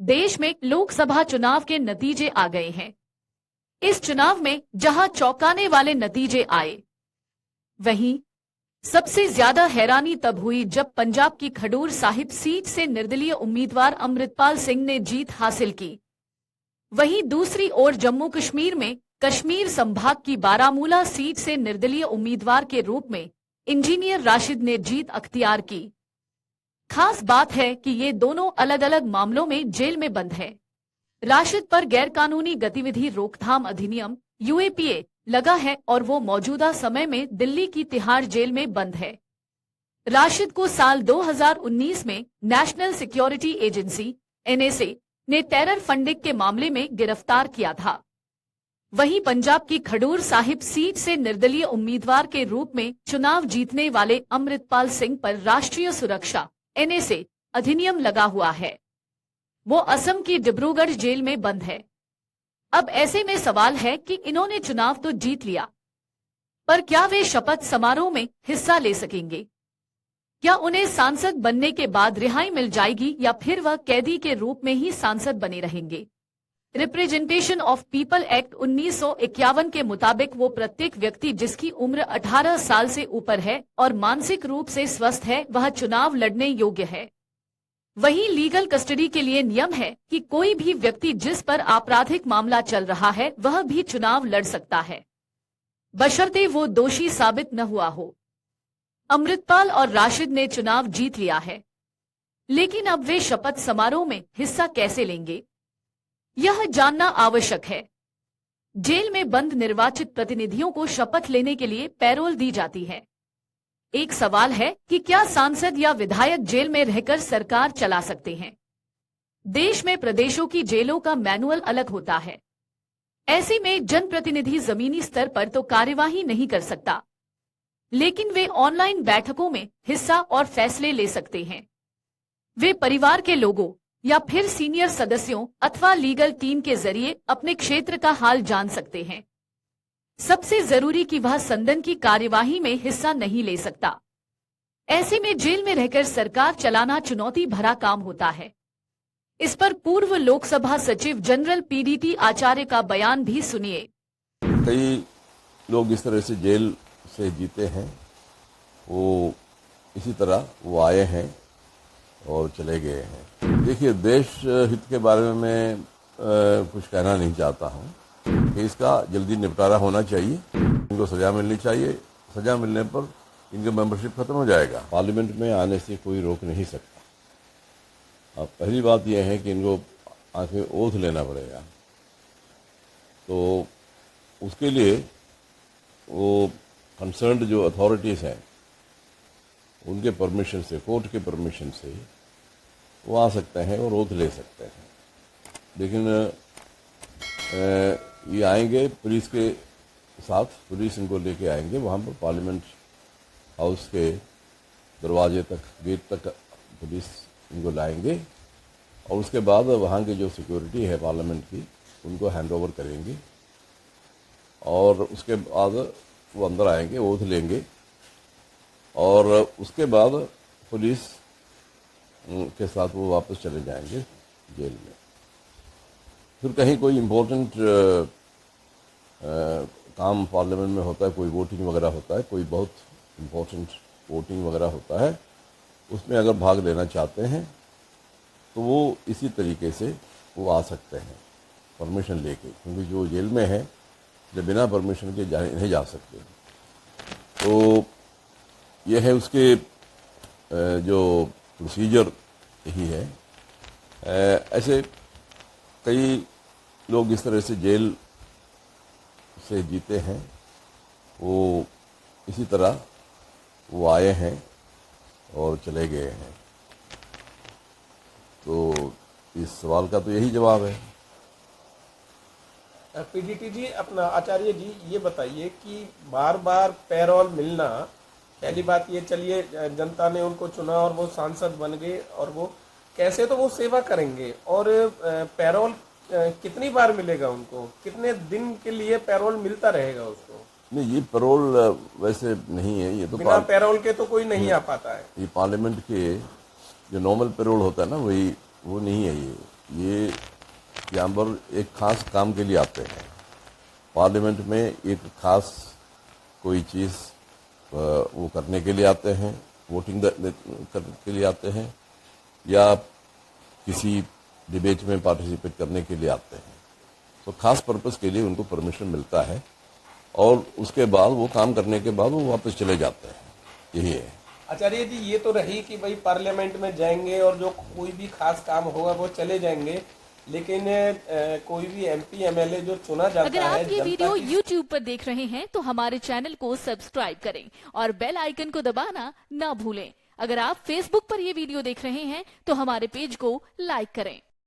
देश में लोकसभा चुनाव के नतीजे आ गए हैं। इस चुनाव में जहां चौंकाने वाले नतीजे आए, वहीं सबसे ज्यादा हैरानी तब हुई जब पंजाब की खडूर साहिब सीट से निर्दलीय उम्मीदवार अमृतपाल सिंह ने जीत हासिल की। वहीं दूसरी ओर जम्मू कश्मीर में कश्मीर संभाग की बारामूला सीट से निर्दलीय उम्मीदवार के रूप में इंजीनियर राशिद ने जीत अख्तियार की। खास बात है कि ये दोनों अलग अलग मामलों में जेल में बंद है। राशिद पर गैरकानूनी गतिविधि रोकथाम अधिनियम यूएपीए लगा है और वो मौजूदा समय में दिल्ली की तिहाड़ जेल में बंद है। राशिद को साल 2019 में नेशनल सिक्योरिटी एजेंसी एनएसए ने टेरर फंडिंग के मामले में गिरफ्तार किया था। वहीं पंजाब की खडूर साहिब सीट से निर्दलीय उम्मीदवार के रूप में चुनाव जीतने वाले अमृतपाल सिंह पर राष्ट्रीय सुरक्षा एनएसए अधिनियम लगा हुआ है। वो असम की डिब्रूगढ़ जेल में बंद है। अब ऐसे में सवाल है कि इन्होंने चुनाव तो जीत लिया, पर क्या वे शपथ समारोह में हिस्सा ले सकेंगे? क्या उन्हें सांसद बनने के बाद रिहाई मिल जाएगी या फिर वह कैदी के रूप में ही सांसद बने रहेंगे? रिप्रेजेंटेशन ऑफ पीपल एक्ट 1951 के मुताबिक वो प्रत्येक व्यक्ति जिसकी उम्र 18 साल से ऊपर है और मानसिक रूप से स्वस्थ है, वह चुनाव लड़ने योग्य है। वहीं लीगल कस्टडी के लिए नियम है कि कोई भी व्यक्ति जिस पर आपराधिक मामला चल रहा है वह भी चुनाव लड़ सकता है, बशर्ते वो दोषी साबित न हुआ हो। अमृतपाल और राशिद ने चुनाव जीत लिया है, लेकिन अब वे शपथ समारोह में हिस्सा कैसे लेंगे, यह जानना आवश्यक है। जेल में बंद निर्वाचित प्रतिनिधियों को शपथ लेने के लिए पैरोल दी जाती है। एक सवाल है कि क्या सांसद या विधायक जेल में रहकर सरकार चला सकते हैं? देश में प्रदेशों की जेलों का मैनुअल अलग होता है। ऐसे में जनप्रतिनिधि जमीनी स्तर पर तो कार्यवाही नहीं कर सकता, लेकिन वे ऑनलाइन बैठकों में हिस्सा और फैसले ले सकते हैं। वे परिवार के लोगों या फिर सीनियर सदस्यों अथवा लीगल टीम के जरिए अपने क्षेत्र का हाल जान सकते हैं। सबसे जरूरी कि वह सदन की कार्यवाही में हिस्सा नहीं ले सकता। ऐसे में जेल में रहकर सरकार चलाना चुनौती भरा काम होता है। इस पर पूर्व लोकसभा सचिव जनरल पीडीटी आचार्य का बयान भी सुनिए। कई लोग इस तरह से जेल से जीते हैं, वो इसी तरह वो आए हैं और चले गए हैं। देखिए, देश हित के बारे में मैं कुछ कहना नहीं चाहता हूँ कि इसका जल्दी निपटारा होना चाहिए। इनको सजा मिलनी चाहिए। सजा मिलने पर इनका मेंबरशिप खत्म हो जाएगा। पार्लियामेंट में आने से कोई रोक नहीं सकता। अब पहली बात यह है कि इनको आखिर ओथ लेना पड़ेगा, तो उसके लिए वो कंसर्न्ड जो अथॉरिटीज़ हैं उनके परमिशन से, कोर्ट के परमिशन से वो आ सकते हैं और ओथ ले सकते हैं। लेकिन ये आएंगे पुलिस के साथ, पुलिस इनको लेके आएंगे वहाँ पर पार्लियामेंट हाउस के दरवाजे तक, गेट तक पुलिस इनको लाएंगे और उसके बाद वहाँ की जो सिक्योरिटी है पार्लियामेंट की उनको हैंडओवर करेंगे और उसके बाद वो अंदर आएंगे, ओथ लेंगे और उसके बाद पुलिस के साथ वो वापस चले जाएंगे जेल में। फिर कहीं कोई इम्पोर्टेंट काम पार्लियामेंट में होता है, कोई वोटिंग वगैरह होता है, कोई बहुत इम्पोर्टेंट वोटिंग वगैरह होता है, उसमें अगर भाग लेना चाहते हैं तो वो इसी तरीके से वो आ सकते हैं परमिशन लेके, क्योंकि जो जेल में है जो बिना परमिशन के नहीं जा सकते। तो यह है उसके जो प्रोसीजर यही है। ऐसे कई लोग इस तरह से जेल से जीते हैं, वो इसी तरह वो आए हैं और चले गए हैं। तो इस सवाल का तो यही जवाब है। पीडीटी जी, अपना आचार्य जी ये बताइए कि बार बार पैरोल मिलना, पहली बात ये, चलिए जनता ने उनको चुना और वो सांसद बन गए और वो कैसे तो वो सेवा करेंगे, और पैरोल कितनी बार मिलेगा उनको, कितने दिन के लिए पैरोल मिलता रहेगा उसको? नहीं, ये पैरोल वैसे नहीं है, ये तो बिना पैरोल के तो कोई नहीं आ पाता है। ये पार्लियामेंट के जो नॉर्मल पैरोल होता है ना, वही वो नहीं है। ये यहाँ पर एक खास काम के लिए आते हैं। पार्लियामेंट में एक खास कोई चीज़ वो करने के लिए आते हैं, वोटिंग करने के लिए आते हैं, या किसी डिबेट में पार्टिसिपेट करने के लिए आते हैं। तो खास पर्पस के लिए उनको परमिशन मिलता है और उसके बाद वो काम करने के बाद वो वापस चले जाते हैं। यही है। आचार्य जी, ये तो रही कि भाई पार्लियामेंट में जाएंगे और जो कोई भी खास काम होगा वो चले जाएंगे, लेकिन कोई भी एमपी एमएलए जो चुना जाता अगर है, आप ये वीडियो YouTube पर देख रहे हैं तो हमारे चैनल को सब्सक्राइब करें और बेल आइकन को दबाना ना भूलें। अगर आप Facebook पर ये वीडियो देख रहे हैं तो हमारे पेज को लाइक करें।